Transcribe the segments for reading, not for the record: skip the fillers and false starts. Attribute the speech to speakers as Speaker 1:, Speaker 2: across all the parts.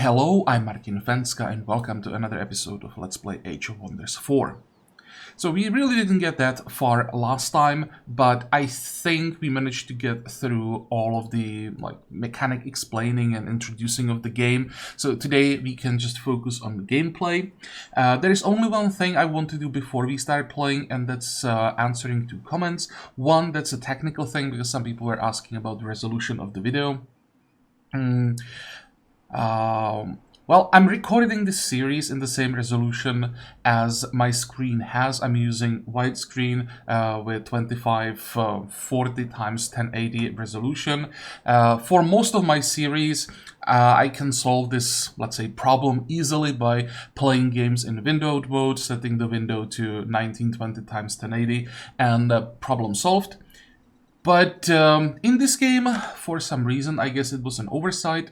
Speaker 1: Hello, I'm Martin Fencka and welcome to another episode of Let's Play Age of Wonders 4. So we really didn't get that far last time, but I think we managed to get through all of the mechanic explaining and introducing of the game. So today we can just focus on the gameplay. There is only one thing I want to do before we start playing, and that's answering two comments. One, that's a technical thing because some people were asking about the resolution of the video. Well, I'm recording this series in the same resolution as my screen has. I'm using widescreen with 2540 times 1080 resolution. For most of my series, I can solve this, let's say, problem easily by playing games in windowed mode, setting the window to 1920 times 1080, and problem solved. But in this game, for some reason, I guess it was an oversight,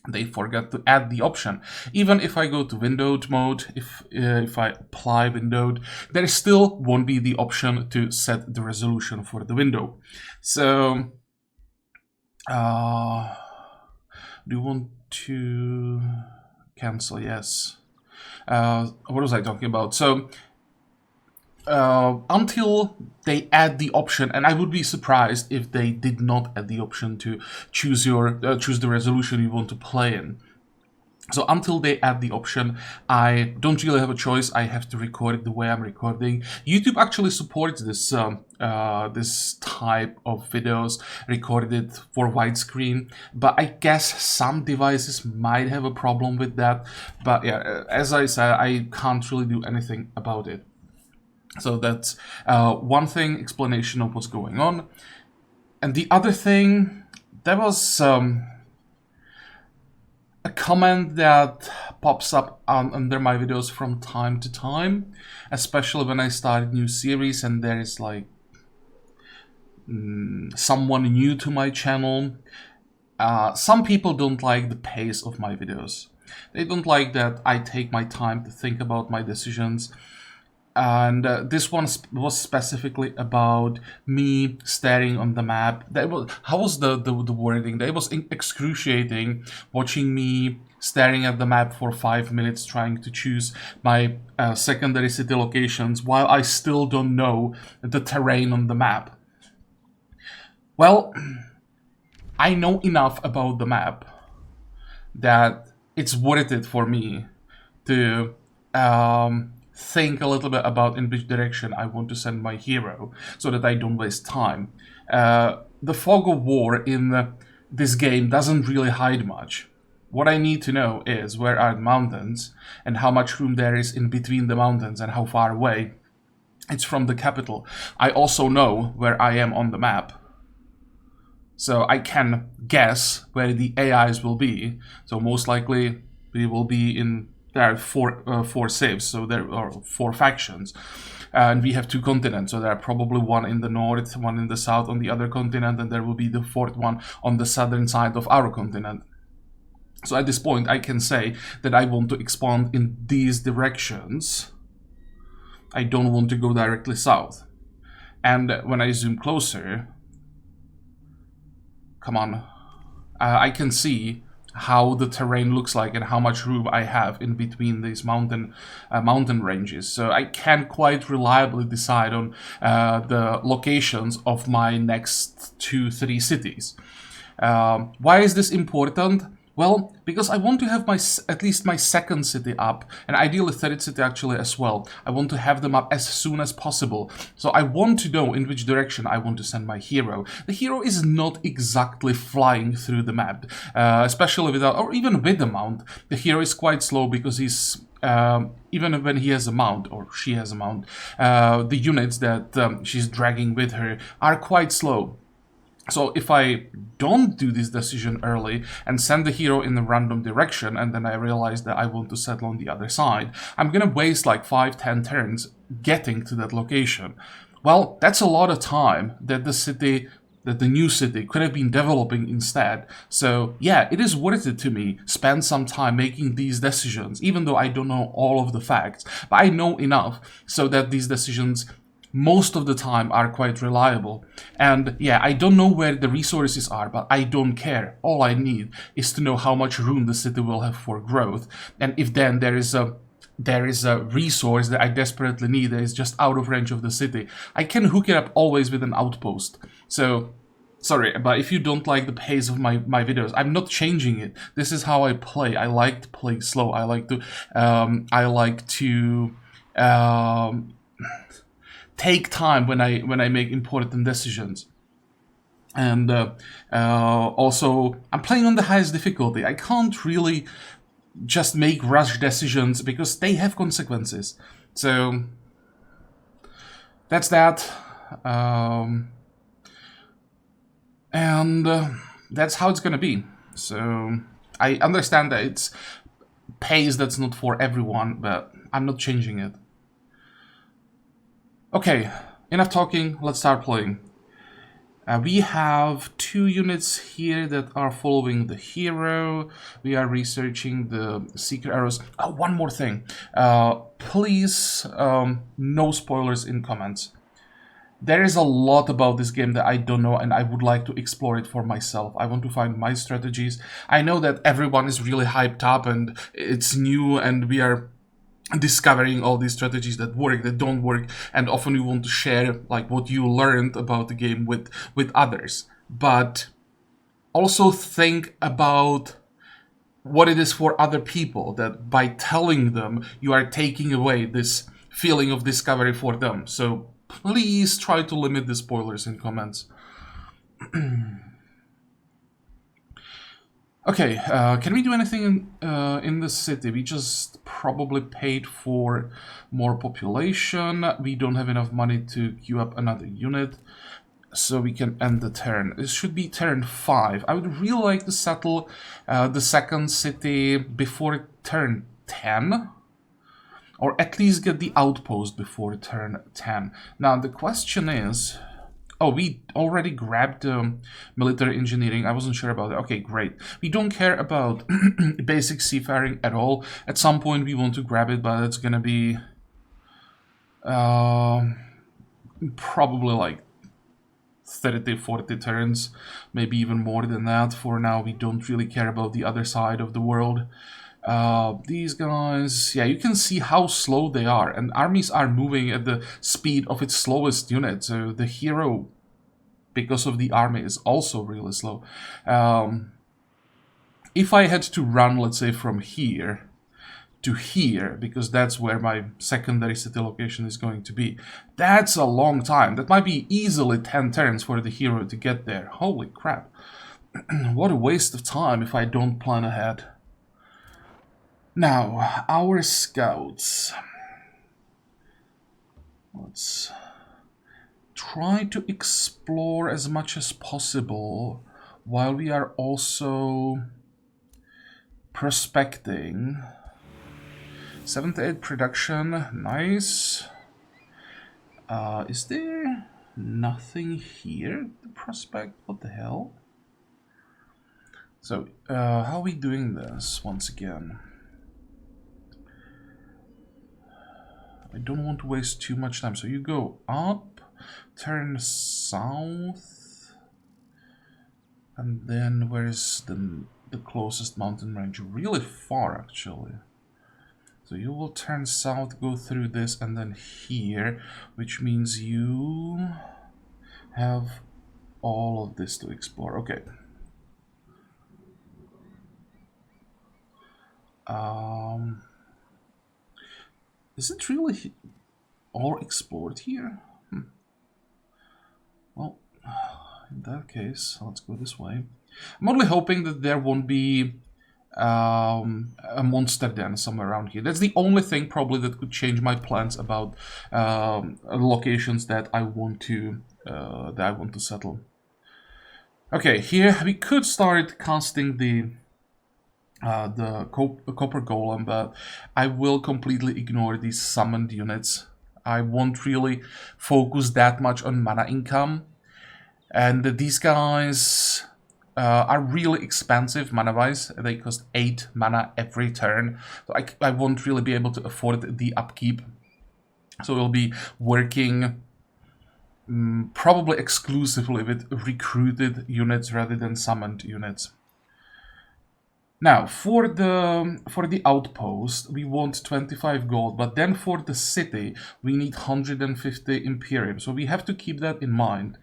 Speaker 1: they forgot to add the option. Even if I go to windowed mode, if I apply windowed, there still won't be the option to set the resolution for the window. So, do you want to cancel? Yes. What was I talking about? So, until they add the option, and I would be surprised if they did not add the option to choose the resolution you want to play in. So until they add the option, I don't really have a choice. I have to record it the way I'm recording. YouTube actually supports this this type of videos recorded for widescreen, but I guess some devices might have a problem with that. But yeah, as I said, I can't really do anything about it. So that's one thing, explanation of what's going on. And the other thing, there was a comment that pops up under my videos from time to time, especially when I start a new series and there is like someone new to my channel. Some people don't like the pace of my videos. They don't like that I take my time to think about my decisions. And this one was specifically about me staring on the map. How was the wording? That was excruciating watching me staring at the map for 5 minutes trying to choose my secondary city locations while I still don't know the terrain on the map. Well, I know enough about the map that it's worth it for me to think a little bit about in which direction I want to send my hero so that I don't waste time. The fog of war in this game doesn't really hide much. What I need to know is where are the mountains and how much room there is in between the mountains and how far away it's from the capital. I also know where I am on the map, so I can guess where the AIs will be. So most likely we will be in. There are four saves, so there are 4 factions. And we have 2 continents, so there are probably one in the north, one in the south on the other continent, and there will be the 4th one on the southern side of our continent. So at this point, I can say that I want to expand in these directions. I don't want to go directly south. And when I zoom closer, come on, I can see how the terrain looks like and how much room I have in between these mountain ranges. So I can quite reliably decide on the locations of my next 2-3 cities. Why is this important? Well, because I want to have at least my second city up, and ideally third city actually as well. I want to have them up as soon as possible. So I want to know in which direction I want to send my hero. The hero is not exactly flying through the map, especially without, or even with the mount. The hero is quite slow because he's even when he has a mount, or she has a mount, the units that she's dragging with her are quite slow. So if I don't do this decision early and send the hero in a random direction, and then I realize that I want to settle on the other side, I'm gonna waste like 5-10 turns getting to that location. Well, that's a lot of time that the new city could have been developing instead. So yeah, it is worth it to me spend some time making these decisions, even though I don't know all of the facts, but I know enough so that these decisions most of the time are quite reliable. And yeah, I don't know where the resources are, but I don't care. All I need is to know how much room the city will have for growth. And if then there is a resource that I desperately need that is just out of range of the city, I can hook it up always with an outpost. So, sorry, but if you don't like the pace of my videos, I'm not changing it. This is how I play. I like to play slow. I like to take time when I make important decisions. And also, I'm playing on the highest difficulty. I can't really just make rush decisions because they have consequences. So that's that. And that's how it's gonna be. So I understand that it's pace that's not for everyone, but I'm not changing it. Okay, enough talking, let's start playing. We have 2 units here that are following the hero. We are researching the secret arrows. Oh, one more thing. Please, no spoilers in comments. There is a lot about this game that I don't know, and I would like to explore it for myself. I want to find my strategies. I know that everyone is really hyped up and it's new, and we are discovering all these strategies that work, that don't work, and often you want to share like what you learned about the game with others. But also think about what it is for other people, that by telling them you are taking away this feeling of discovery for them. So please try to limit the spoilers in comments. Okay, can we do anything in the city? We just probably paid for more population. We don't have enough money to queue up another unit, so we can end the turn. This should be turn 5. I would really like to settle the second city before turn 10. Or at least get the outpost before turn 10. Now the question is... Oh, we already grabbed military engineering. I wasn't sure about that. Okay, great. We don't care about basic seafaring at all. At some point we want to grab it, but it's gonna be probably like 30, 40 turns, maybe even more than that. For now, we don't really care about the other side of the world. These guys, yeah, you can see how slow they are, and armies are moving at the speed of its slowest unit, so the hero, because of the army, is also really slow. If I had to run, let's say, from here to here, because that's where my secondary city location is going to be, that's a long time. That might be easily 10 turns for the hero to get there. Holy crap. What a waste of time if I don't plan ahead. Now, our scouts. Let's try to explore as much as possible while we are also prospecting. 78 production, nice. Is there nothing here to prospect? What the hell? So, how are we doing this once again? I don't want to waste too much time. So you go up, turn south, and then where's the closest mountain range? Really far, actually. So you will turn south, go through this, and then here, which means you have all of this to explore. Okay. Is it really all explored here? Well, in that case, let's go this way. I'm only hoping that there won't be a monster den somewhere around here. That's the only thing probably that could change my plans about locations that I want to settle. Okay, here we could start casting the copper golem, but I will completely ignore these summoned units. I won't really focus that much on mana income, and these guys are really expensive mana-wise. They cost 8 mana every turn, so I won't really be able to afford the upkeep. So we'll be working probably exclusively with recruited units rather than summoned units. Now, for the outpost, we want 25 gold, but then for the city, we need 150 Imperium. So we have to keep that in mind.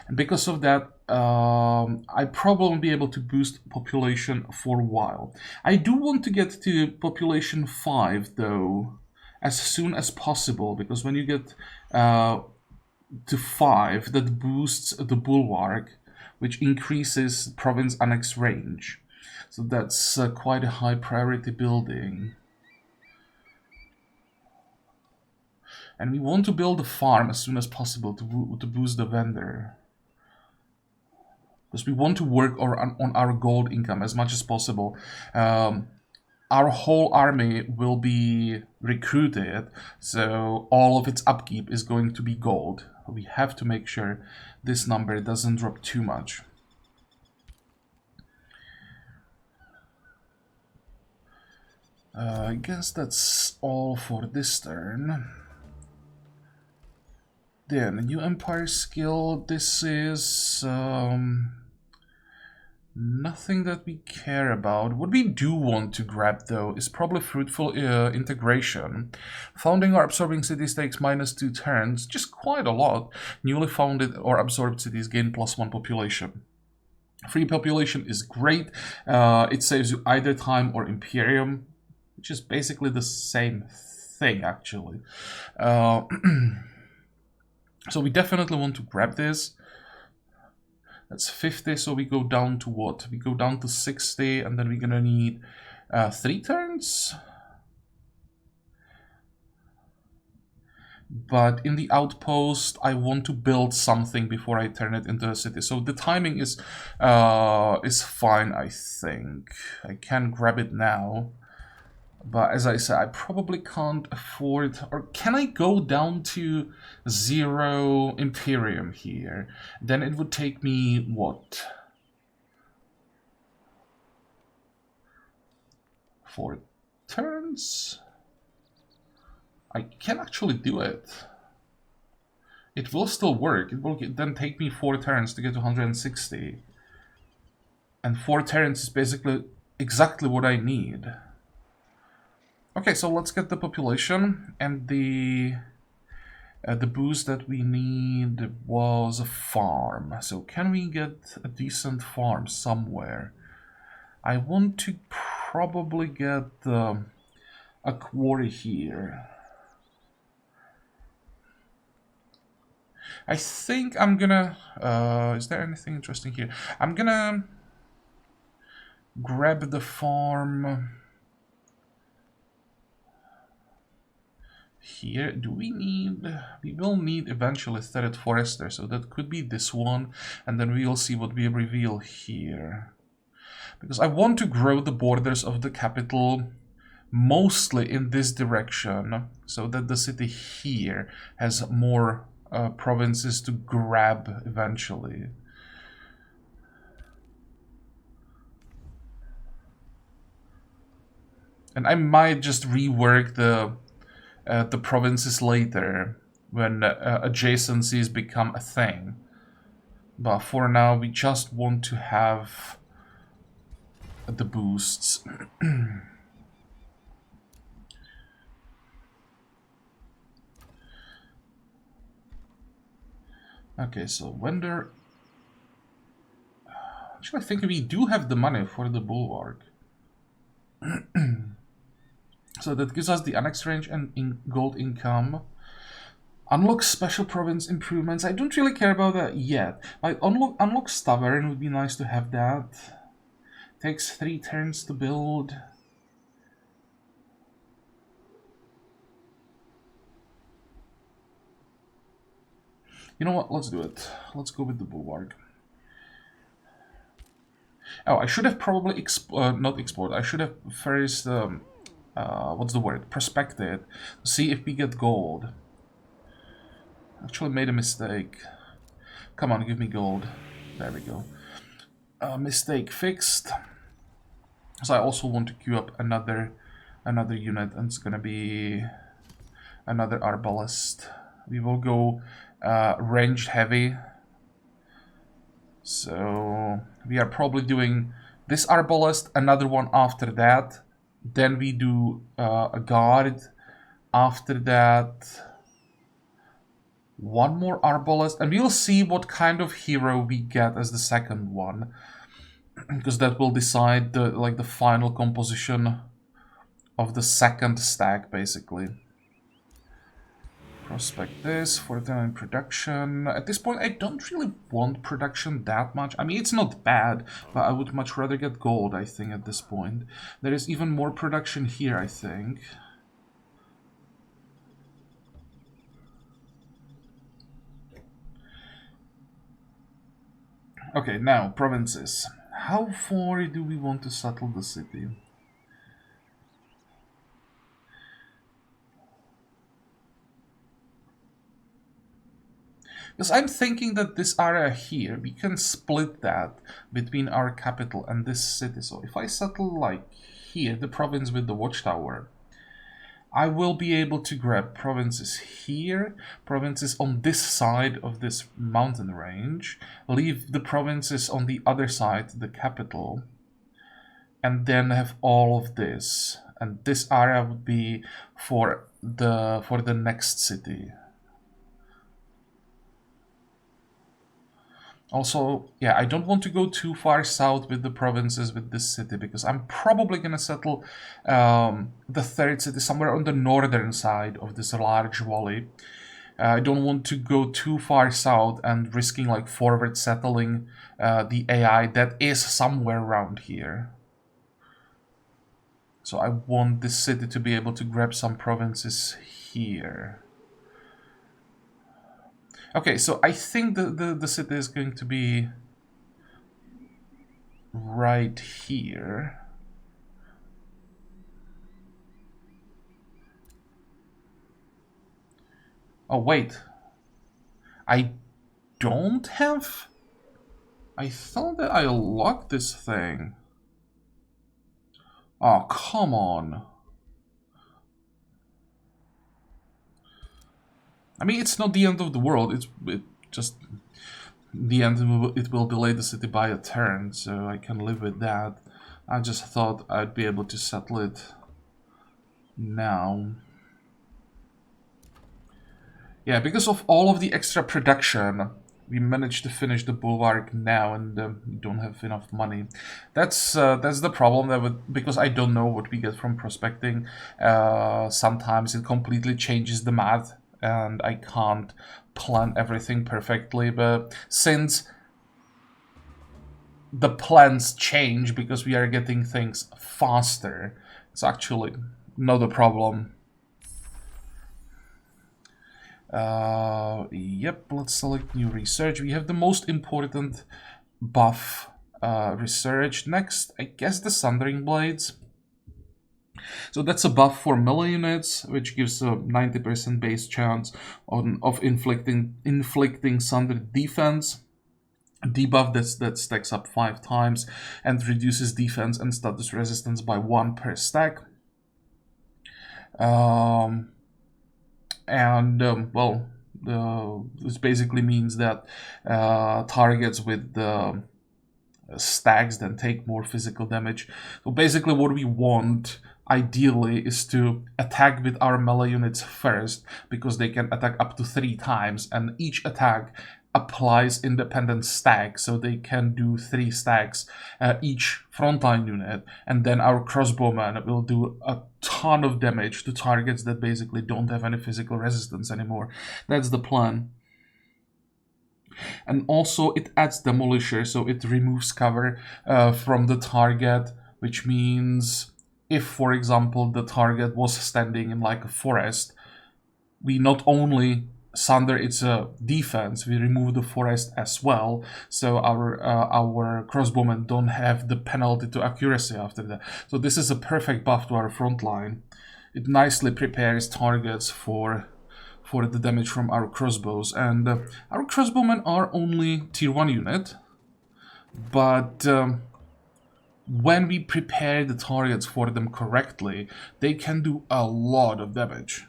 Speaker 1: And because of that, I probably won't be able to boost population for a while. I do want to get to population 5, though, as soon as possible, because when you get to 5, that boosts the bulwark, which increases province annex range. So that's quite a high priority building. And we want to build a farm as soon as possible to boost the vendor. Because we want to work on our gold income as much as possible. Our whole army will be recruited, so all of its upkeep is going to be gold. We have to make sure this number doesn't drop too much. I guess that's all for this turn. Then, new empire skill. This is nothing that we care about. What we do want to grab, though, is probably fruitful integration. Founding or absorbing cities takes -2 turns, just quite a lot. Newly founded or absorbed cities gain +1 population. Free population is great. It saves you either time or Imperium, which is basically the same thing, actually. So we definitely want to grab this. That's 50, so we go down to what? We go down to 60, and then we're gonna need 3 turns? But in the outpost, I want to build something before I turn it into a city. So the timing is fine, I think. I can grab it now. But as I said, I probably can't afford... Or can I go down to 0 Imperium here? Then it would take me, what? 4 turns? I can actually do it. It will still work. It will then take me 4 turns to get to 160. And 4 turns is basically exactly what I need. Okay, so let's get the population, and the boost that we need was a farm. So can we get a decent farm somewhere? I want to probably get a quarry here. I think I'm gonna... is there anything interesting here? I'm gonna grab the farm... Here, do we need... We will need eventually Third Forester, so that could be this one, and then we'll see what we reveal here. Because I want to grow the borders of the capital mostly in this direction, so that the city here has more provinces to grab eventually. And I might just rework the provinces later when adjacencies become a thing. But for now, we just want to have the boosts. Okay, so vendor... Actually, I think we do have the money for the bulwark. So that gives us the annex range and gold income. Unlock special province improvements. I don't really care about that yet. Like unlock Stavern would be nice to have that. Takes 3 turns to build. You know what? Let's do it. Let's go with the bulwark. Oh, I should have probably not explored. I should have first what's the word? Prospected. See if we get gold. Actually made a mistake. Come on, give me gold. There we go. Mistake fixed. So I also want to queue up another unit, and it's gonna be another arbalest. We will go ranged heavy. So we are probably doing this arbalest, another one after that. Then we do a guard. After that, one more arbalest, and we'll see what kind of hero we get as the second one, because that will decide the final composition of the second stack, basically. Prospect this for then production. At this point, I don't really want production that much. I mean, it's not bad, but I would much rather get gold, I think, at this point. There is even more production here, I think. Okay, now, provinces. How far do we want to settle the city? Because I'm thinking that this area here, we can split that between our capital and this city. So if I settle like here, the province with the watchtower, I will be able to grab provinces here, provinces on this side of this mountain range, leave the provinces on the other side, the capital, and then have all of this. And this area would be for the next city. Also, yeah, I don't want to go too far south with the provinces with this city, because I'm probably going to settle the third city somewhere on the northern side of this large valley. I don't want to go too far south and risking like forward settling the AI that is somewhere around here. So I want this city to be able to grab some provinces here. Okay, so I think the city is going to be right here. Oh, wait. I don't have... I thought that I locked this thing. Oh, come on. I mean, it's not the end of the world. It just the end. It will delay the city by a turn, so I can live with that. I just thought I'd be able to settle it now. Yeah, because of all of the extra production, we managed to finish the bulwark now, and we don't have enough money. That's the problem. Because I don't know what we get from prospecting. Sometimes it completely changes the math, and I can't plan everything perfectly, but since the plans change because we are getting things faster, it's actually not a problem. Yep, let's select new research. We have the most important buff research. Next, I guess the Sundering Blades. So that's a buff for melee units, which gives a 90% base chance of inflicting Sunder defense. Debuff that stacks up 5 times and reduces defense and status resistance by 1 per stack. This basically means that targets with the stacks then take more physical damage. So basically what we want ideally is to attack with our melee units first, because they can attack up to 3 times, and each attack applies independent stack, so they can do 3 stacks each frontline unit, and then our crossbowmen will do a ton of damage to targets that basically don't have any physical resistance anymore. That's the plan. And also it adds Demolisher, so it removes cover from the target, which means if, for example, the target was standing in like a forest, we not only sunder its defense, we remove the forest as well, so our crossbowmen don't have the penalty to accuracy after that. So this is a perfect buff to our front line. It nicely prepares targets for the damage from our crossbows, and our crossbowmen are only tier 1 unit, but when we prepare the targets for them correctly, they can do a lot of damage.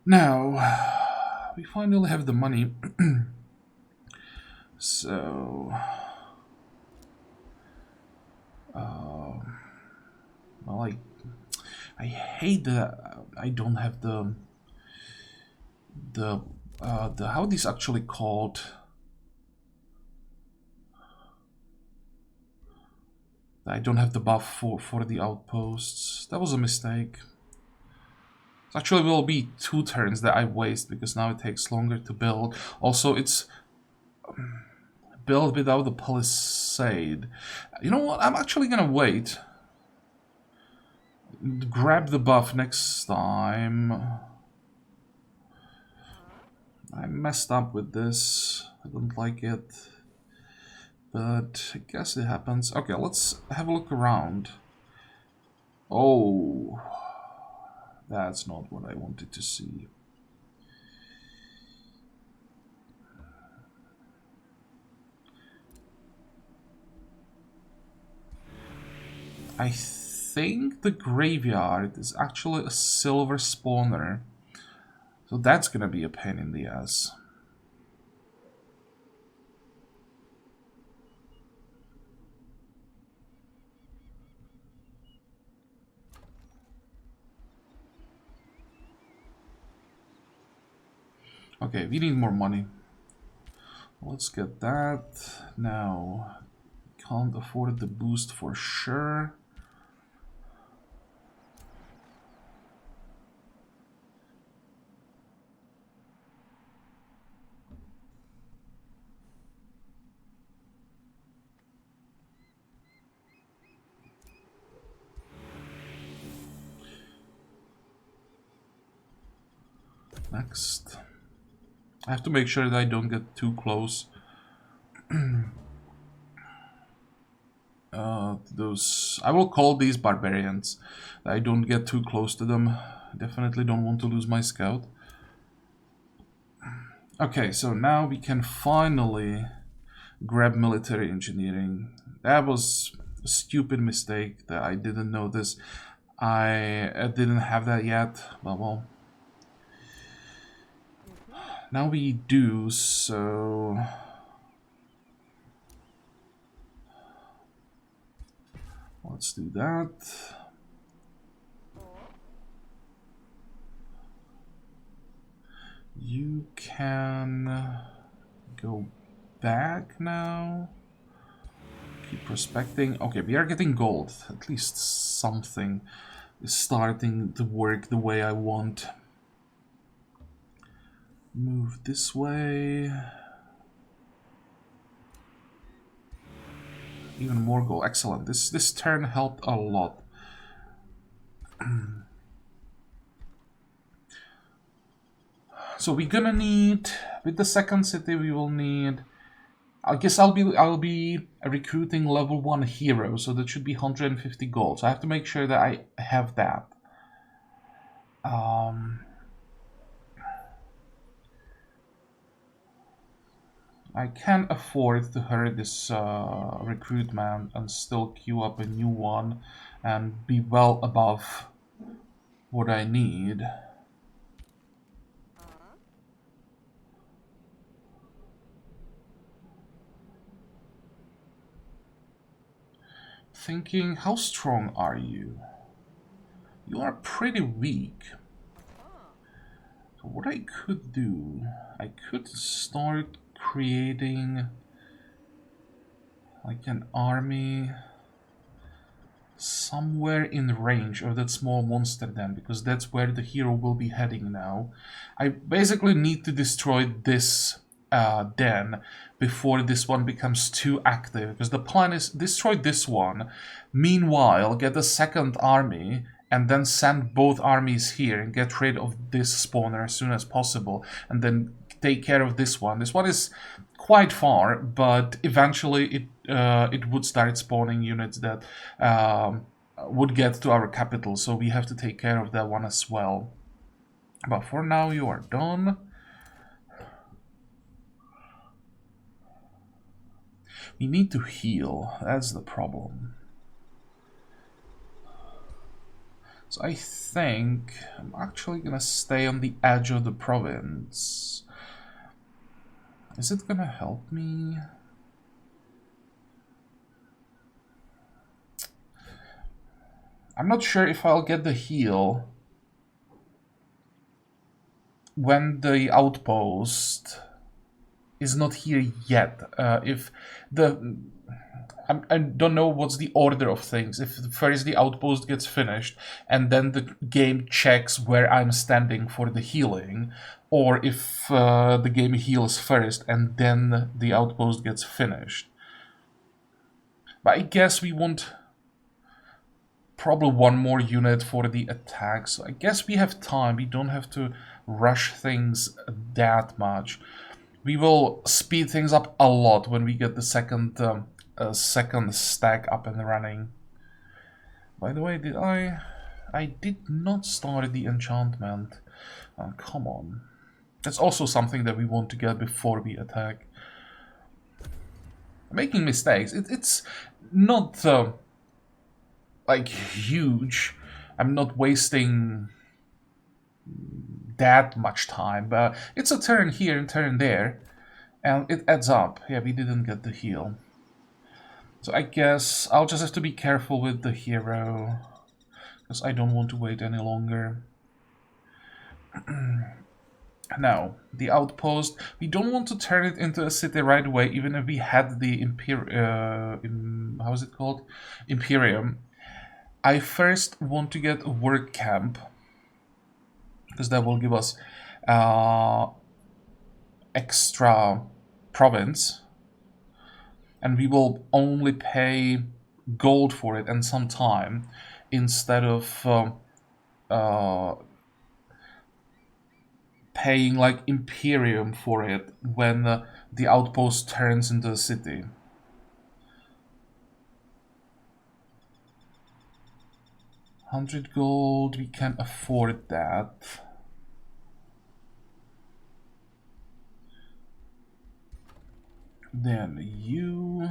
Speaker 1: Now, we finally have the money. So, well, I hate that I don't have the how are these actually called? I don't have the buff for the outposts. That was a mistake. It actually will be 2 turns that I waste because now it takes longer to build. Also, it's build without the palisade. You know what? I'm actually gonna wait. Grab the buff next time. I messed up with this. I don't like it. But I guess it happens. Okay, let's have a look around. Oh, that's not what I wanted to see. I think the graveyard is actually a silver spawner. So that's gonna be a pain in the ass. Okay, we need more money. Let's get that. Now, can't afford the boost for sure. Next. I have to make sure that I don't get too close those. I will call these barbarians. I don't get too close to them. Definitely don't want to lose my scout. Okay, so now we can finally grab military engineering. That was a stupid mistake that I didn't know this. I didn't have that yet, but well. Now we do, so... Let's do that. You can go back now. Keep prospecting. Okay, we are getting gold. At least something is starting to work the way I want. Move this way. Even more gold. Excellent. This turn helped a lot. So we're gonna need, with the second city, we will need. I guess I'll be recruiting level 1 hero, so that should be 150 gold. So I have to make sure that I have that. I can afford to hurry this recruitment and still queue up a new one and be well above what I need. Thinking, how strong are you? You are pretty weak. So what I could do, I could start creating like an army somewhere in range of that small monster then, because that's where the hero will be heading now. I basically need to destroy this den before this one becomes too active, because the plan is destroy this one, meanwhile get a second army and then send both armies here and get rid of this spawner as soon as possible, and then take care of this one. This one is quite far, but eventually it would start spawning units that would get to our capital, so we have to take care of that one as well. But for now, you are done. We need to heal, that's the problem. So I think I'm actually gonna stay on the edge of the province. Is it gonna help me? I'm not sure if I'll get the heal when the outpost is not here yet. If the I don't know what's the order of things. If first the outpost gets finished and then the game checks where I'm standing for the healing, or if the game heals first and then the outpost gets finished. But I guess we want probably one more unit for the attack, so I guess we have time. We don't have to rush things that much. We will speed things up a lot when we get the second stack up and running. By the way, did I did not start the enchantment. Oh, come on. That's also something that we want to get before we attack. Making mistakes. It's not like huge. I'm not wasting that much time, but it's a turn here and turn there, and it adds up. Yeah, we didn't get the heal. So I guess I'll just have to be careful with the hero, because I don't want to wait any longer. Now, the outpost, we don't want to turn it into a city right away, even if we had the how is it called? Imperium. I first want to get a work camp, because that will give us extra province, and we will only pay gold for it and some time, instead of paying like Imperium for it when the outpost turns into a city. $100 gold, we can afford that. Then you...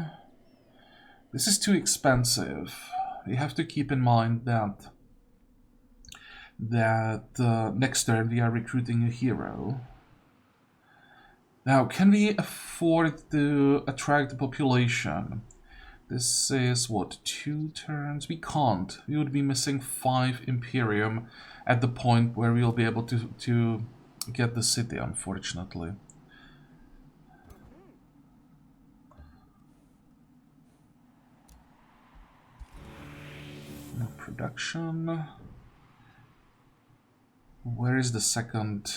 Speaker 1: This is too expensive. We have to keep in mind that next turn we are recruiting a hero. Now, can we afford to attract the population? This is, what, 2 turns? We can't. We would be missing 5 Imperium at the point where we'll be able to get the city, unfortunately. No production. Where is the second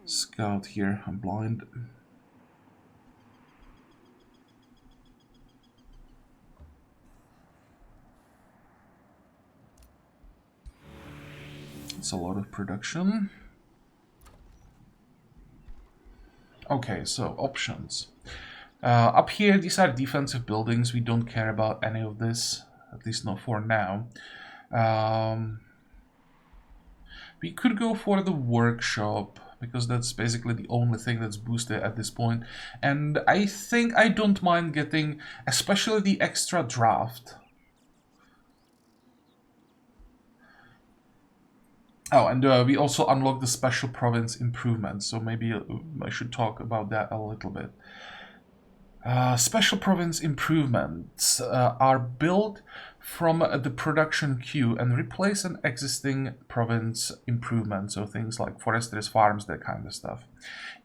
Speaker 1: scout here? I'm blind. It's a lot of production. Okay, so options. Up here, these are defensive buildings. We don't care about any of this, at least not for now. We could go for the workshop, because that's basically the only thing that's boosted at this point. And I think I don't mind getting, especially the extra draft. Oh, and we also unlock the special province improvements, so maybe I should talk about that a little bit. Special province improvements are built from the production queue and replace an existing province improvement, so things like foresters, farms, that kind of stuff.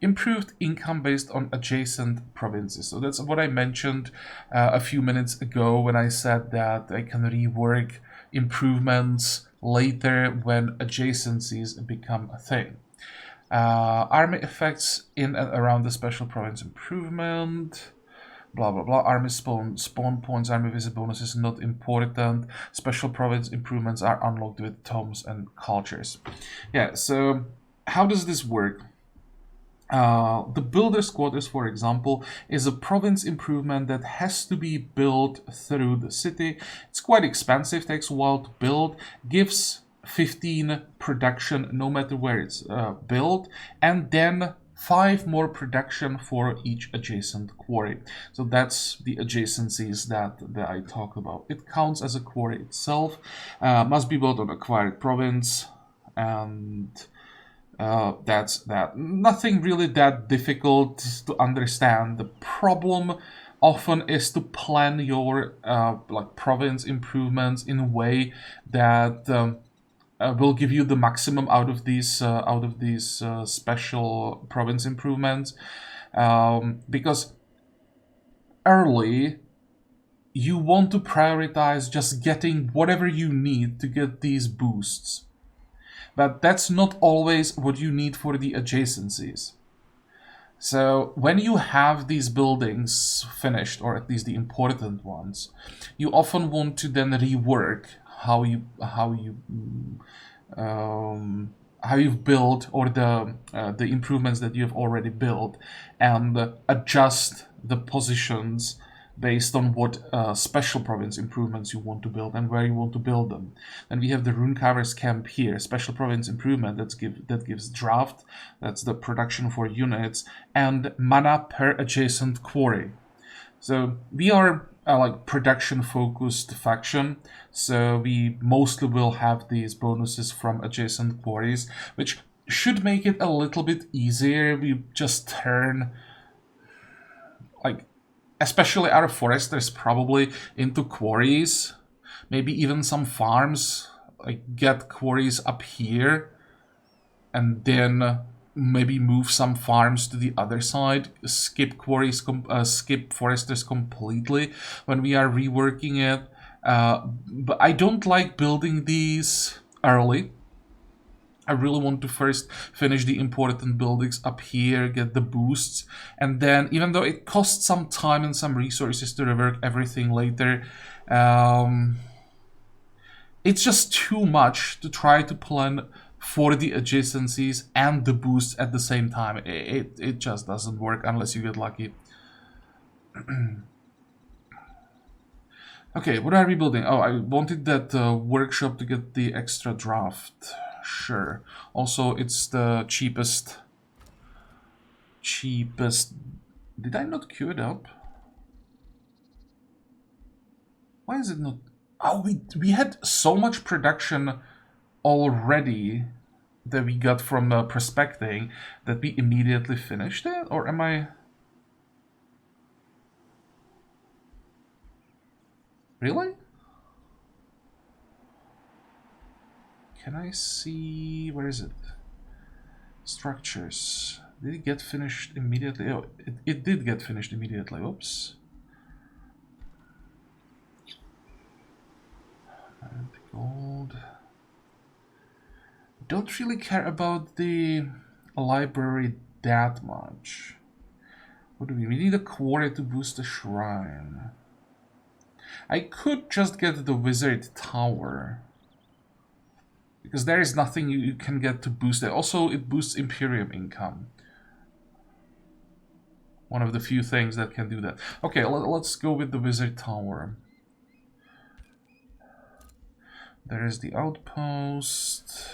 Speaker 1: Improved income based on adjacent provinces. So that's what I mentioned a few minutes ago when I said that I can rework improvements later when adjacencies become a thing. Army effects in and around the special province improvement. Blah blah blah. Army spawn points, army visit bonuses not important. Special province improvements are unlocked with tomes and cultures. Yeah, so how does this work? The Builder's Quarters, for example, is a province improvement that has to be built through the city. It's quite expensive, takes a while to build, gives 15 production no matter where it's built, and then 5 more production for each adjacent quarry. So that's the adjacencies that I talk about. It counts as a quarry itself, must be built on acquired province, and that's that. Nothing really that difficult to understand. The problem often is to plan your like province improvements in a way that will give you the maximum out of these special province improvements, because early you want to prioritize just getting whatever you need to get these boosts. But that's not always what you need for the adjacencies. So when you have these buildings finished, or at least the important ones, you often want to then rework how you've built, or the improvements that you've already built, and adjust the positions based on what special province improvements you want to build and where you want to build them. And we have the Runecarver's Camp here, special province improvement that gives draft, that's the production for units, and mana per adjacent quarry. So we are a like production focused faction, so we mostly will have these bonuses from adjacent quarries, which should make it a little bit easier. We just turn, like, especially our foresters probably into quarries, maybe even some farms, like get quarries up here, and then maybe move some farms to the other side, skip quarries, skip foresters completely when we are reworking it. But I don't like building these early. I really want to first finish the important buildings up here, get the boosts, and then, even though it costs some time and some resources to rework everything later, it's just too much to try to plan for the adjacencies and the boosts at the same time. It just doesn't work unless you get lucky. Okay, what are we building? Oh, I wanted that workshop to get the extra draft. Sure. Also, it's the cheapest. Did I not queue it up? Why is it not? Oh, we had so much production already that we got from prospecting that we immediately finished it? Or am I... Really? Can I see... Where is it? Structures. Did it get finished immediately? Oh, it did get finished immediately. Oops. And gold. Don't really care about the library that much. What do we need? A quarry to boost the shrine. I could just get the wizard tower, because there is nothing you can get to boost it. Also, it boosts Imperium income. One of the few things that can do that. Okay, let's go with the wizard tower. There is the outpost.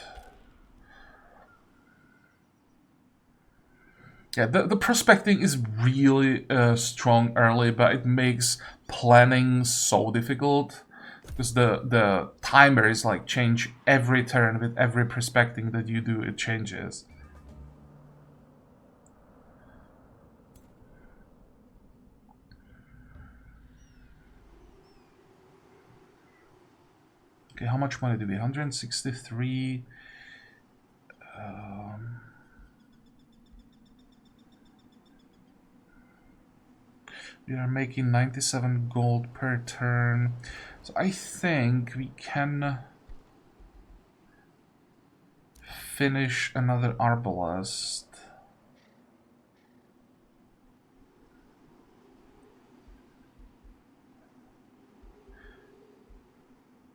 Speaker 1: Yeah, the prospecting is really strong early, but it makes planning so difficult, because the timer is like change every turn. With every prospecting that you do, it changes. Okay, how much money do we? 163. We are making 97 gold per turn. So I think we can finish another arbalest.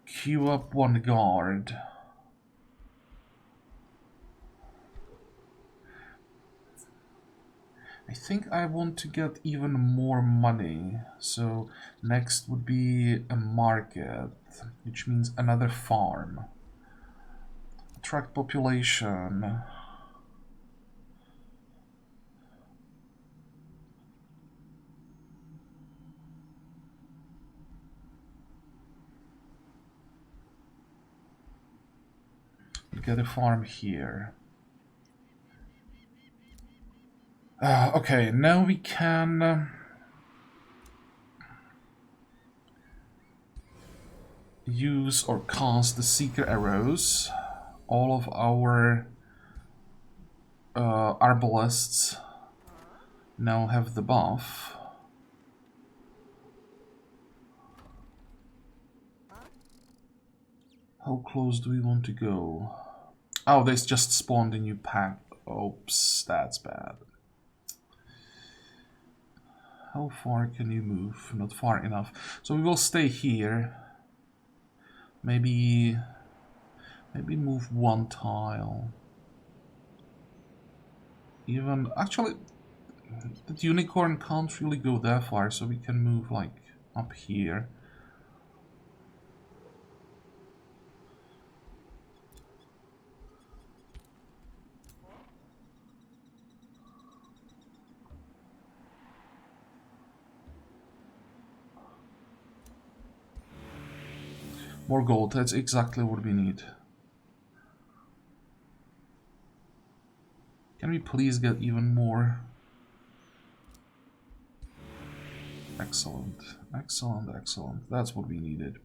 Speaker 1: Queue up one guard. I think I want to get even more money, so next would be a market, which means another farm. Attract population. get a farm here. Okay, now we can use or cast the Seeker Arrows. All of our Arbalists now have the buff. How close do we want to go? Oh, they just spawned a new pack. Oops, that's bad. How far can you move? Not far enough. So we will stay here. Maybe move one tile. Even actually, the unicorn can't really go that far, so we can move like up here. More gold, that's exactly what we need. Can we please get even more? Excellent, excellent, excellent. That's what we needed.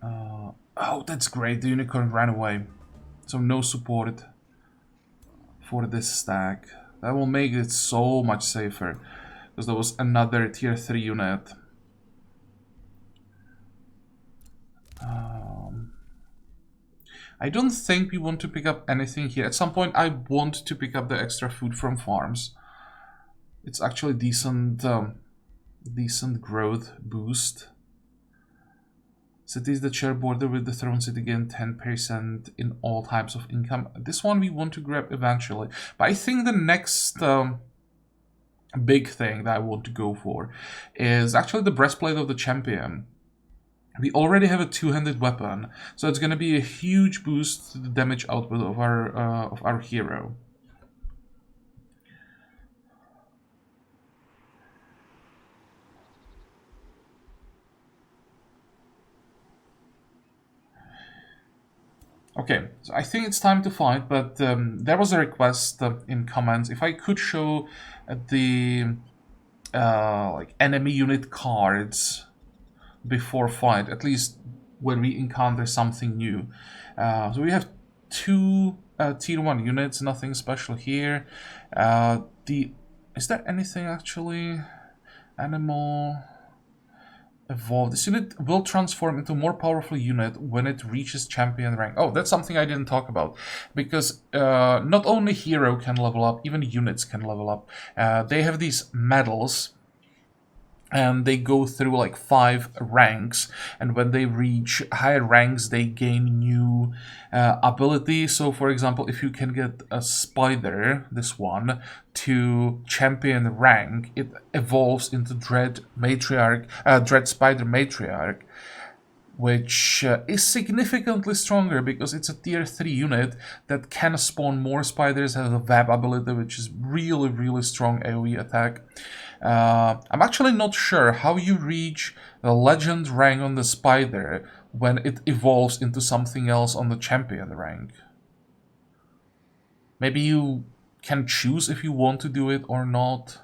Speaker 1: Oh, that's great. The unicorn ran away. So no support for this stack. That will make it so much safer. Because there was another tier 3 unit. I don't think we want to pick up anything here. At some point I want to pick up the extra food from farms. It's actually decent, decent growth boost. Cities that share border with the throne city gain 10% in all types of income. This one we want to grab eventually. But I think the next big thing that I want to go for is actually the breastplate of the champion. We already have a two-handed weapon, so it's going to be a huge boost to the damage output of our hero. Okay, so I think it's time to fight, but there was a request in comments if I could show the like enemy unit cards before fight, at least when we encounter something new. So we have two tier 1 units, nothing special here. Is there anything actually? Animal evolved. This unit will transform into a more powerful unit when it reaches champion rank. Oh, that's something I didn't talk about. Because not only hero can level up, even units can level up. They have these medals, and they go through like 5 ranks, and when they reach higher ranks they gain new abilities. So for example, if you can get a spider, this one, to champion rank, it evolves into Dread Spider Matriarch, which is significantly stronger because it's a tier 3 unit that can spawn more spiders, has a web ability, which is really strong AoE attack. I'm actually not sure how you reach the legend rank on the spider when it evolves into something else on the champion rank. Maybe you can choose if you want to do it or not.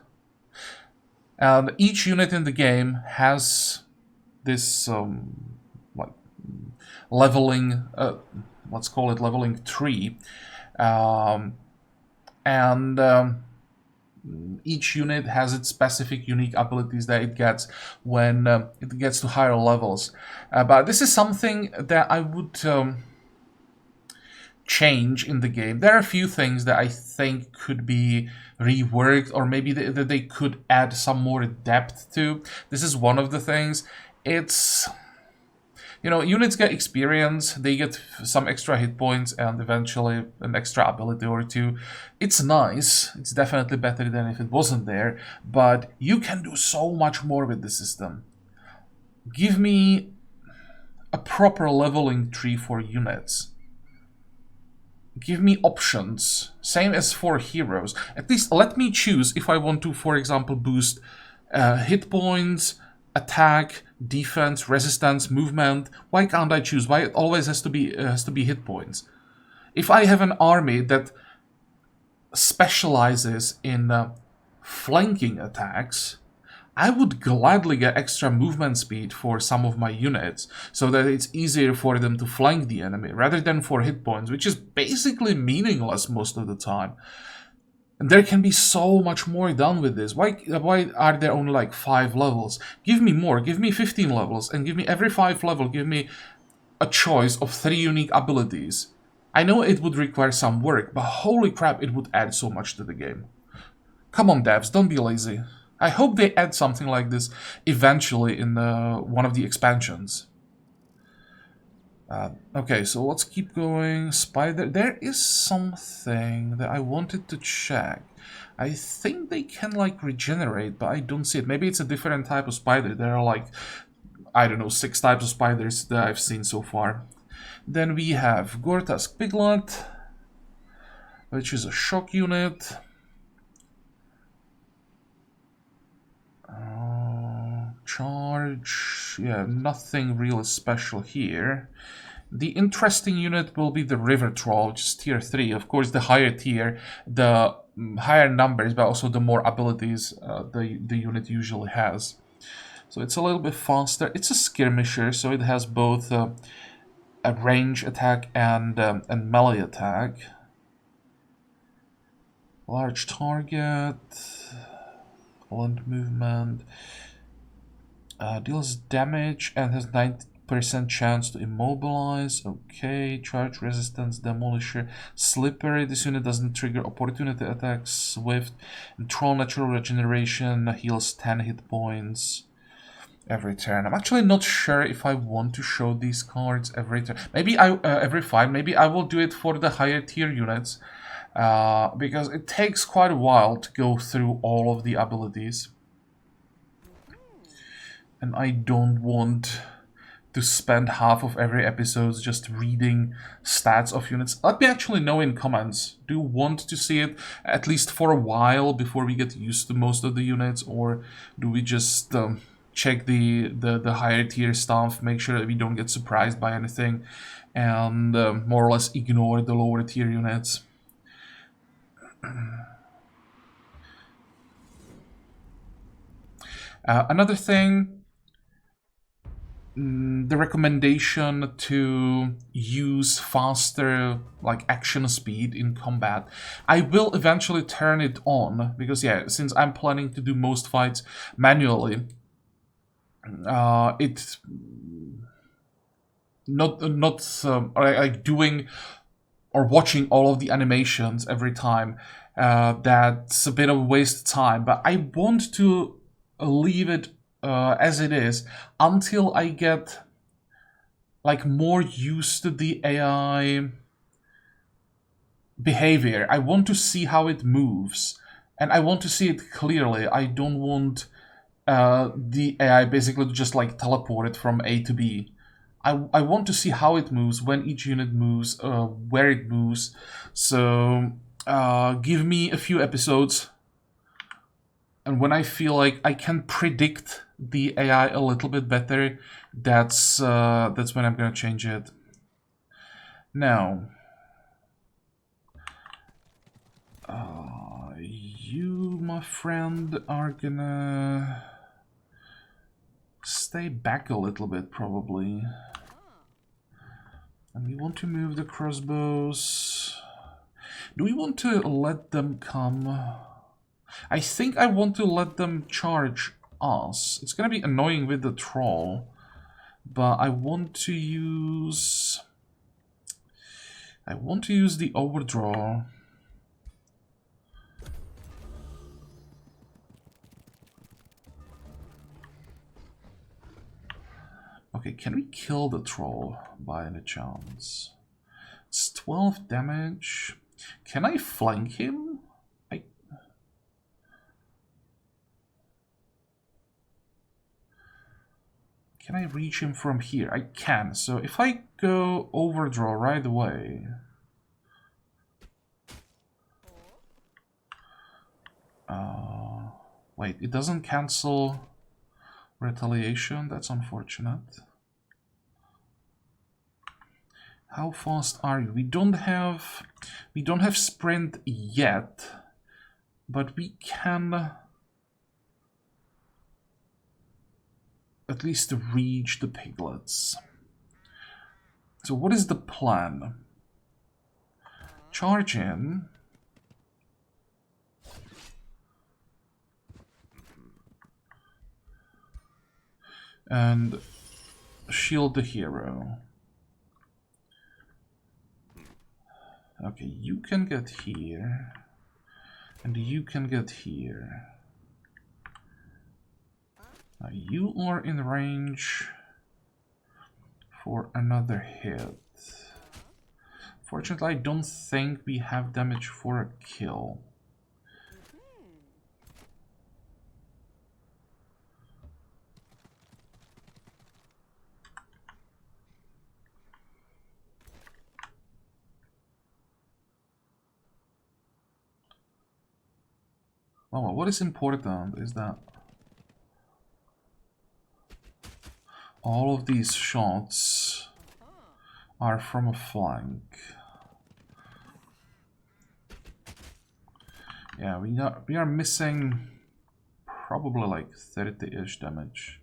Speaker 1: And each unit in the game has this like leveling, let's call it leveling tree, and each unit has its specific unique abilities that it gets when it gets to higher levels. But this is something that I would change in the game. There are a few things that I think could be reworked, or maybe that they could add some more depth to. This is one of the things. It's, you know, units get experience, they get some extra hit points, and eventually an extra ability or two. It's nice, it's definitely better than if it wasn't there, but you can do so much more with the system. Give me a proper leveling tree for units. Give me options. Same as for heroes. At least let me choose if I want to, for example, boost hit points, attack, defense, resistance, movement. Why can't I choose? Why it always has to be hit points? If I have an army that specializes in flanking attacks, I would gladly get extra movement speed for some of my units so that it's easier for them to flank the enemy rather than for hit points, which is basically meaningless most of the time. And there can be so much more done with this. Why are there only like 5 levels? Give me more, give me 15 levels, and give me every 5 level, give me a choice of 3 unique abilities. I know it would require some work, but holy crap, it would add so much to the game. Come on, devs, don't be lazy. I hope they add something like this eventually in one of the expansions. Okay, so let's keep going. Spider. There is something that I wanted to check. I think they can like regenerate, but I don't see it. Maybe it's a different type of spider. There are like, I don't know, 6 types of spiders that I've seen so far. Then we have Gortask Piglet, which is a shock unit. Charge, yeah, nothing really special here. The interesting unit will be the River Troll, which is tier 3. Of course, the higher tier, the higher numbers, but also the more abilities the unit usually has. So it's a little bit faster. It's a skirmisher, so it has both a range attack and melee attack. Large target, land movement. Deals damage and has 90% chance to immobilize. Okay, charge resistance, demolisher, slippery. This unit doesn't trigger opportunity attacks. Swift, and troll natural regeneration heals 10 hit points every turn. I'm actually not sure if I want to show these cards every turn. Maybe every fight. Maybe I will do it for the higher tier units because it takes quite a while to go through all of the abilities. And I don't want to spend half of every episode just reading stats of units. Let me actually know in comments. Do you want to see it at least for a while before we get used to most of the units? Or do we just check the higher tier stuff, make sure that we don't get surprised by anything, and more or less ignore the lower tier units? Another thing, the recommendation to use faster like action speed in combat. I will eventually turn it on because yeah, since I'm planning to do most fights manually, it's not like doing or watching all of the animations every time. That's a bit of a waste of time, but I want to leave it as it is until I get like more used to the AI behavior. I want to see how it moves, and I want to see it clearly. I don't want the AI basically to just like teleport it from A to B. I want to see how it moves, when each unit moves, where it moves. So give me a few episodes, and when I feel like I can predict the AI a little bit better, that's when I'm gonna change it. Now, you, my friend, are gonna stay back a little bit, probably. And we want to move the crossbows. Do we want to let them come? I think I want to let them charge us. It's gonna be annoying with the troll, but I want to use the overdraw. Okay, can we kill the troll by any chance? It's 12 damage. Can I flank him? Can I reach him from here? I can. So if I go overdraw right away, Wait, it doesn't cancel retaliation? That's unfortunate. How fast are you? We don't have sprint yet, but we can at least reach the piglets. So what is the plan? Charge in. And shield the hero. Okay, you can get here. And you can get here. Now you are in range for another hit. Fortunately, I don't think we have damage for a kill. Well, what is important is that all of these shots are from a flank. Yeah, we are missing probably like 30-ish damage.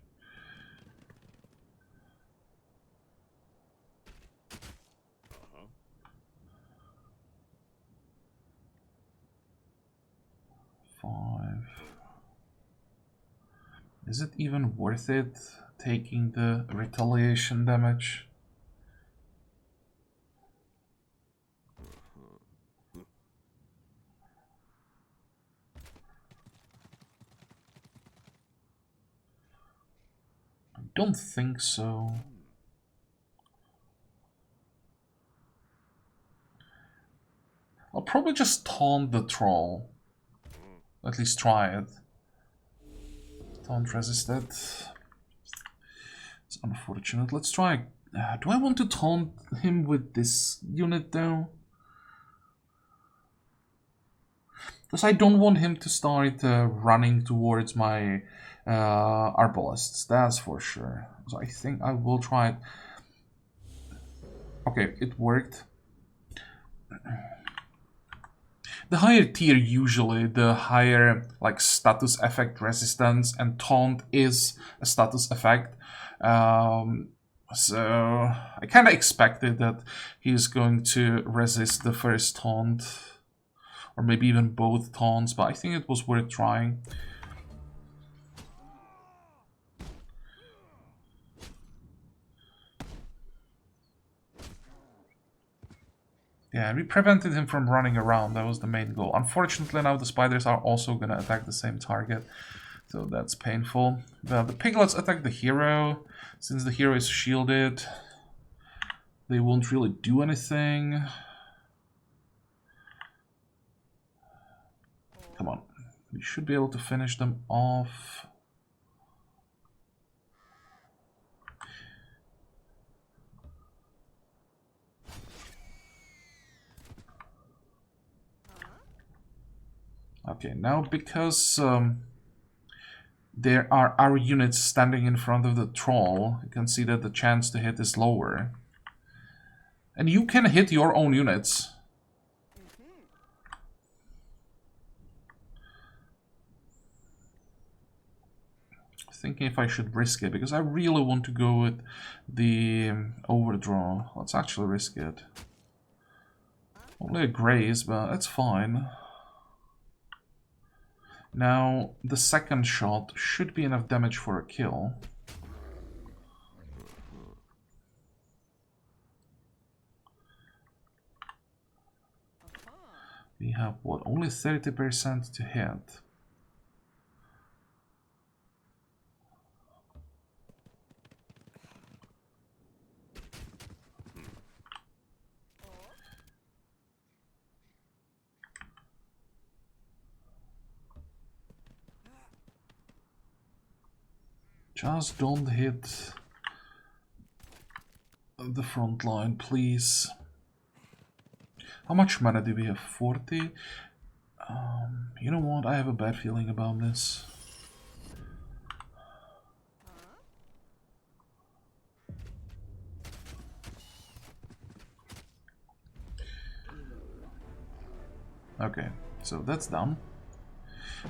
Speaker 1: Is it even worth it taking the retaliation damage? I don't think so. I'll probably just taunt the troll. At least try it. Taunt resisted. It's unfortunate. Let's try. Do I want to taunt him with this unit though? Because I don't want him to start running towards my arbalists. That's for sure. So I think I will try it. Okay, it worked. The higher tier usually, the higher like status effect resistance, and taunt is a status effect. So I kind of expected that he's going to resist the first taunt, or maybe even both taunts, but I think it was worth trying. Yeah, we prevented him from running around. That was the main goal. Unfortunately, now the spiders are also going to attack the same target. So that's painful. The piglets attack the hero. Since the hero is shielded, they won't really do anything. Come on. We should be able to finish them off. Okay, now because there are our units standing in front of the troll, you can see that the chance to hit is lower. And you can hit your own units. Thinking if I should risk it, because I really want to go with the overdraw. Let's actually risk it. Only a graze, but that's fine. Now, the second shot should be enough damage for a kill. We have, what, only 30% to hit. Just don't hit the front line, please. How much mana do we have? 40? You know what? I have a bad feeling about this. Okay, so that's done.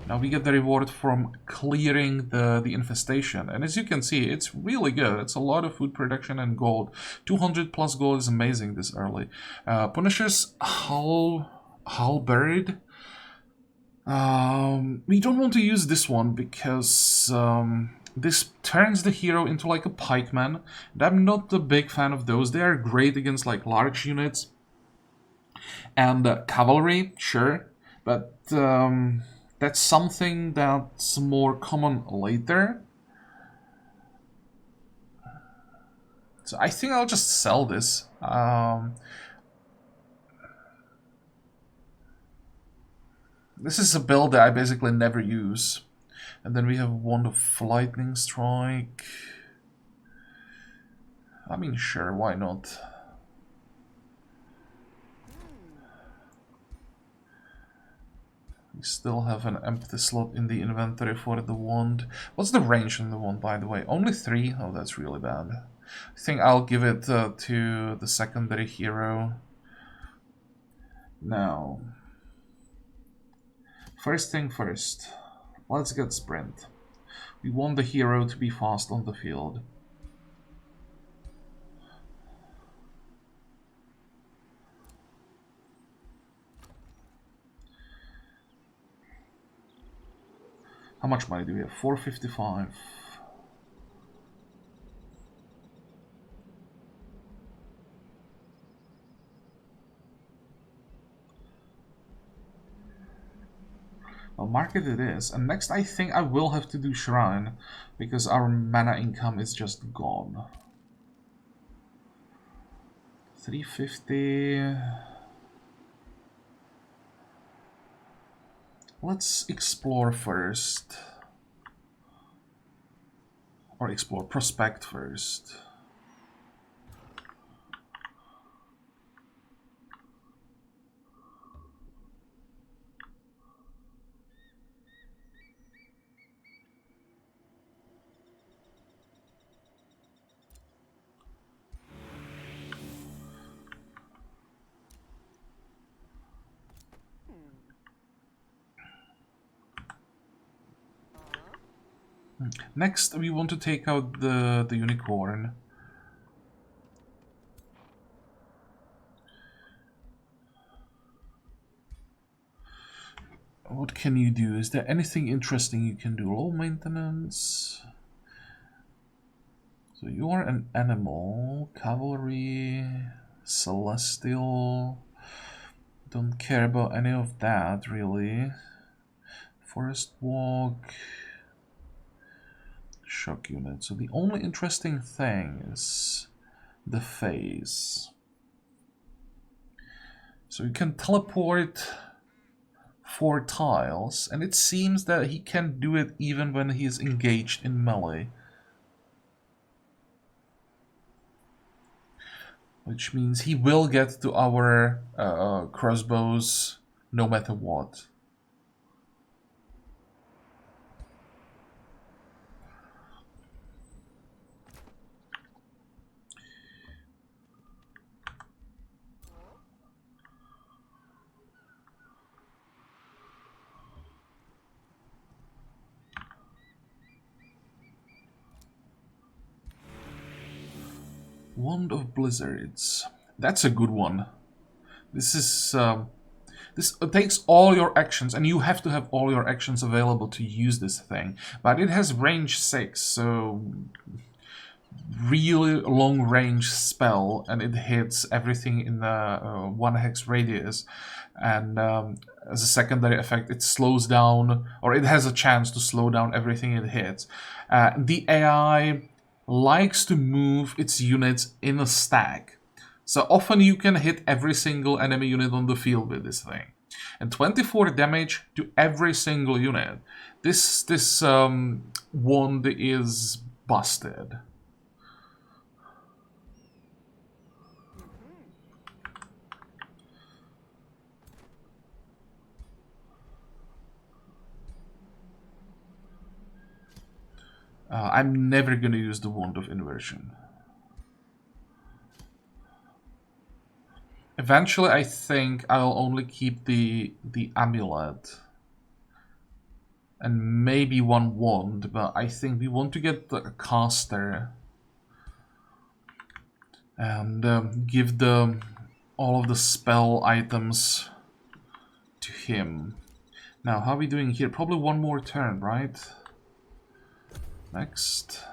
Speaker 1: Now we get the reward from clearing the infestation. And as you can see, it's really good. It's a lot of food production and gold. 200 plus gold is amazing this early. Punisher's Halberd. We don't want to use this one because this turns the hero into like a pikeman. And I'm not a big fan of those. They are great against like large units. And cavalry, sure. But that's something that's more common later. So I think I'll just sell this. This is a build that I basically never use. And then we have Wand of Lightning Strike. I mean, sure, why not? We still have an empty slot in the inventory for the wand. What's the range on the wand, by the way? Only 3? Oh, that's really bad. I think I'll give it to the secondary hero. Now, first thing first, let's get sprint. We want the hero to be fast on the field. How much money do we have? 455. Well, market it is. And next I think I will have to do Shrine, because our mana income is just gone. 350. Let's explore first. Or explore, prospect first. Next, we want to take out the unicorn. What can you do? Is there anything interesting you can do? Low maintenance. So you are an animal, cavalry, celestial. Don't care about any of that, really. Forest walk. Shock unit. So the only interesting thing is the phase. So you can teleport 4 tiles, and it seems that he can do it even when he is engaged in melee. Which means he will get to our crossbows no matter what. Wand of Blizzards. That's a good one. This is this takes all your actions, and you have to have all your actions available to use this thing. But it has range 6, so really long range spell, and it hits everything in the 1 hex radius. And as a secondary effect, it slows down, or it has a chance to slow down everything it hits. The AI likes to move its units in a stack. So often you can hit every single enemy unit on the field with this thing. And 24 damage to every single unit. This wand is busted. I'm never gonna use the Wand of Inversion. Eventually, I think I'll only keep the amulet. And maybe one wand, but I think we want to get the caster. And give all of the spell items to him. Now, how are we doing here? Probably one more turn, right? Next.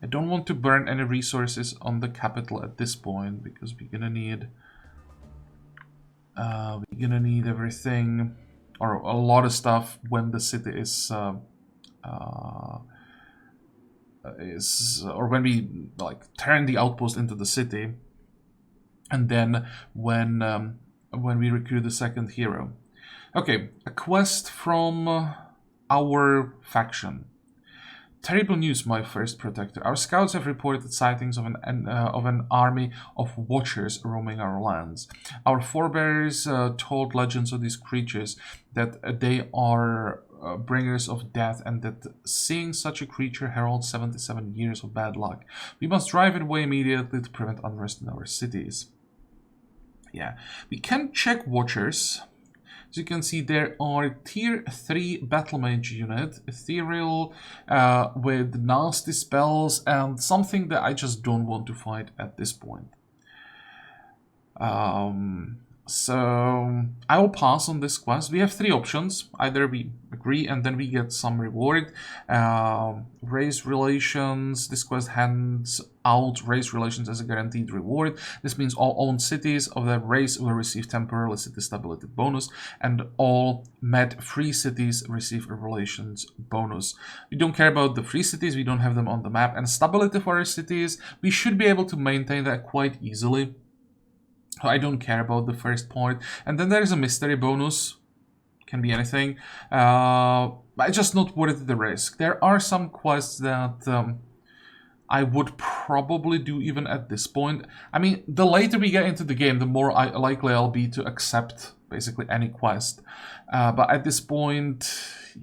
Speaker 1: I don't want to burn any resources on the capital at this point because we're gonna need everything or a lot of stuff when the city is or when we like turn the outpost into the city, and then when we recruit the second hero. Okay, a quest from our faction. Terrible news, my first protector. Our scouts have reported sightings of an army of watchers roaming our lands. Our forebears told legends of these creatures that they are bringers of death, and that seeing such a creature heralds 77 years of bad luck. We must drive it away immediately to prevent unrest in our cities. Yeah, we can check watchers. As you can see, there are tier 3 battle mage unit, ethereal, with nasty spells, and something that I just don't want to fight at this point. So I will pass on this quest. We have 3 options. Either we agree and then we get some reward. Race relations. This quest hands out race relations as a guaranteed reward. This means all owned cities of that race will receive temporary city stability bonus, and all met free cities receive a relations bonus. We don't care about the free cities, we don't have them on the map, and stability for our cities, we should be able to maintain that quite easily. I don't care about the first part. And then there is a mystery bonus. Can be anything. But just not worth the risk. There are some quests that I would probably do even at this point. I mean, the later we get into the game, the more likely I'll be to accept basically any quest. But at this point,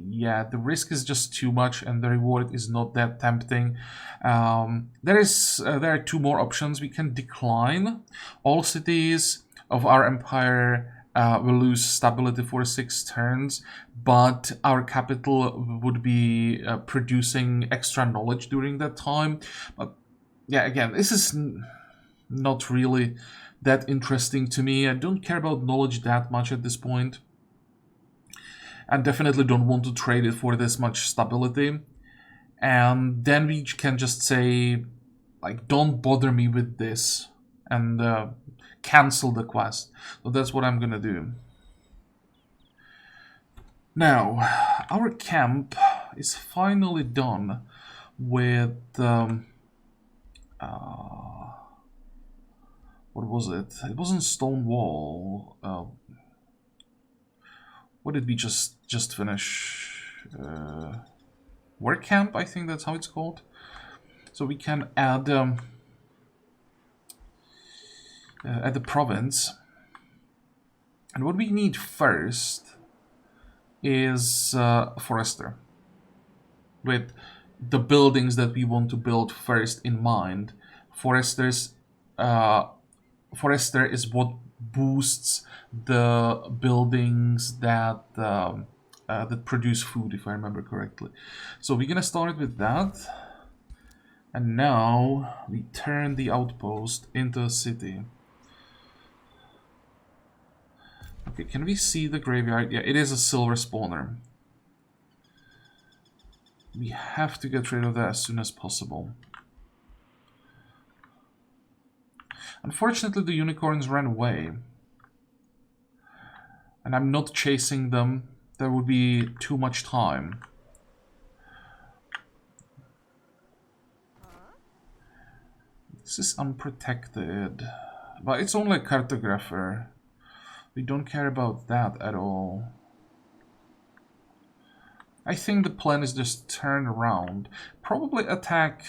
Speaker 1: yeah, the risk is just too much and the reward is not that tempting. There are 2 more options. We can decline. All cities of our empire will lose stability for 6 turns, but our capital would be producing extra knowledge during that time. But yeah, again, this is not really that interesting to me. I don't care about knowledge that much at this point. And definitely don't want to trade it for this much stability. And then we can just say, like, don't bother me with this, and cancel the quest. So that's what I'm gonna do. Now, our camp is finally done with what was it? It wasn't stone wall. What did we just finish? Work camp, I think that's how it's called. So we can add the province. And what we need first is Forester. With the buildings that we want to build first in mind. Forester is what boosts the buildings that that produce food, if I remember correctly. So we're gonna start with that. And now we turn the outpost into a city. Okay, can we see the graveyard? Yeah, it is a silver spawner. We have to get rid of that as soon as possible. Unfortunately, the unicorns ran away. And I'm not chasing them. There would be too much time. This is unprotected. But it's only a cartographer. We don't care about that at all. I think the plan is just turn around. Probably attack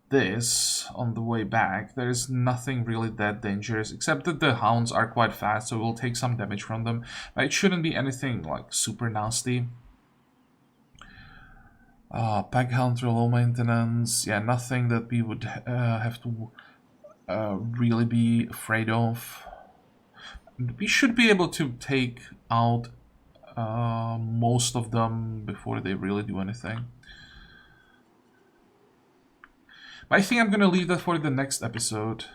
Speaker 1: this on the way back. There's nothing really that dangerous, except that the hounds are quite fast, so we'll take some damage from them. But it shouldn't be anything like super nasty. Pack hunter, low maintenance. Yeah, nothing that we would have to really be afraid of. We should be able to take out most of them before they really do anything. But I think I'm gonna leave that for the next episode.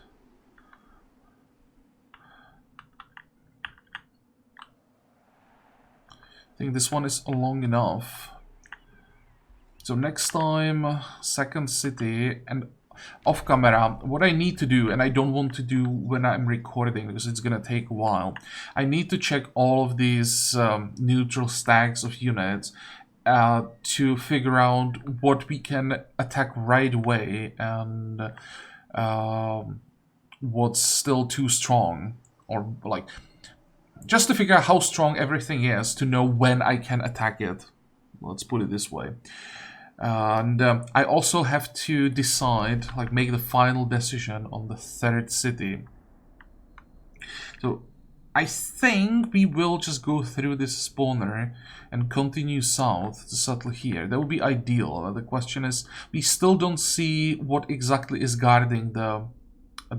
Speaker 1: I think this one is long enough. So next time, second city, and off camera, what I need to do, and I don't want to do when I'm recording because it's gonna take a while, I need to check all of these neutral stacks of units to figure out what we can attack right away and what's still too strong, or like just to figure out how strong everything is to know when I can attack it. Let's put it this way. And I also have to decide, like make the final decision on the third city. So I think we will just go through this spawner and continue south to settle here. That would be ideal. The question is, we still don't see what exactly is guarding the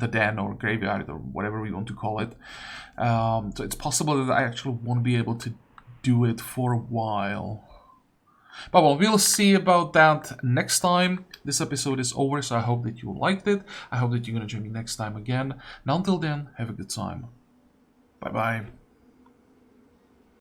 Speaker 1: den or graveyard or whatever we want to call it. So it's possible that I actually won't be able to do it for a while. But well, we'll see about that next time. This episode is over, so I hope that you liked it. I hope that you're going to join me next time again. Now until then, have a good time. Bye-bye.